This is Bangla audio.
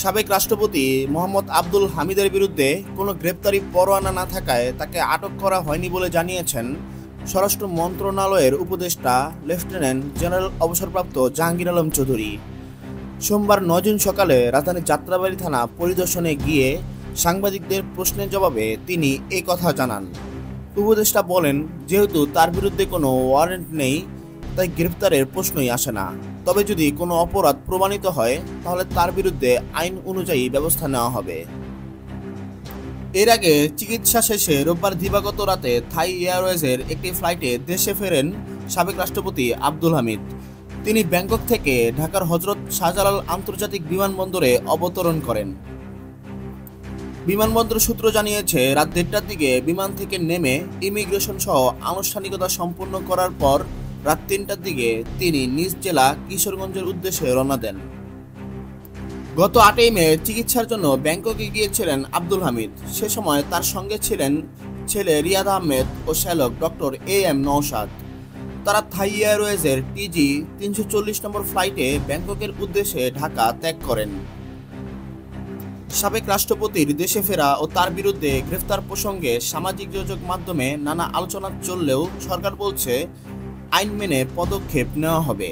সাবেক রাষ্ট্রপতি মোহাম্মদ আব্দুল হামিদের বিরুদ্ধে কোনো গ্রেপ্তারি পরোয়ানা না থাকায় তাকে আটক করা হয়নি বলে জানিয়েছেন স্বরাষ্ট্র মন্ত্রণালয়ের উপদেষ্টা লেফটেন্যান্ট জেনারেল অবসরপ্রাপ্ত জাহাঙ্গীর আলম চৌধুরী। সোমবার ৯ জুন সকালে রাজধানীর যাত্রাবাড়ী থানা পরিদর্শনে গিয়ে সাংবাদিকদের প্রশ্নের জবাবে তিনি এই কথা জানান। উপদেষ্টা বলেন, যেহেতু তার বিরুদ্ধে কোনো ওয়ারেন্ট নেই তাই গ্রেফতারের প্রশ্নই আসে না। তবে যদি কোনো অপরাধ প্রমাণিত হয় তাহলে তার বিরুদ্ধে আইন অনুযায়ী ব্যবস্থা নেওয়া হবে। এর আগে চিকিৎসা শেষে রোববার দিবাগত রাতে থাই এয়ারওয়েজের একটি ফ্লাইটে দেশে ফেরেন সাবেক রাষ্ট্রপতি আব্দুল হামিদ। তিনি ব্যাংকক থেকে ঢাকার হজরত শাহজালাল আন্তর্জাতিক বিমানবন্দরে অবতরণ করেন। বিমানবন্দর সূত্র জানিয়েছে, রাত ১:৩০টার দিকে বিমান থেকে নেমে ইমিগ্রেশন সহ আনুষ্ঠানিকতা সম্পন্ন করার পর রাত ৩টার দিকে তিনি নিজ জেলা কিশোরগঞ্জের উদ্দেশ্যে রওনা দেন। গত ৮ই মে চিকিৎসার জন্য ব্যাংককে গিয়েছিলেন আব্দুল হামিদ। সে সময় তার সঙ্গে ছিলেন ছেলে রিয়াদ আহমেদ ও শ্যালক ডক্টর AM নওশাদ। তারা থাই এয়ারওয়েজের TG ৩৪০ নম্বর ফ্লাইটে ব্যাংককের উদ্দেশ্যে ঢাকা ত্যাগ করেন। সাবেক রাষ্ট্রপতির দেশে ফেরা ও তার বিরুদ্ধে গ্রেফতার প্রসঙ্গে সামাজিক যোগাযোগ মাধ্যমে নানা আলোচনা চললেও সরকার বলছে আইন মেনে পদক্ষেপ নেওয়া হবে।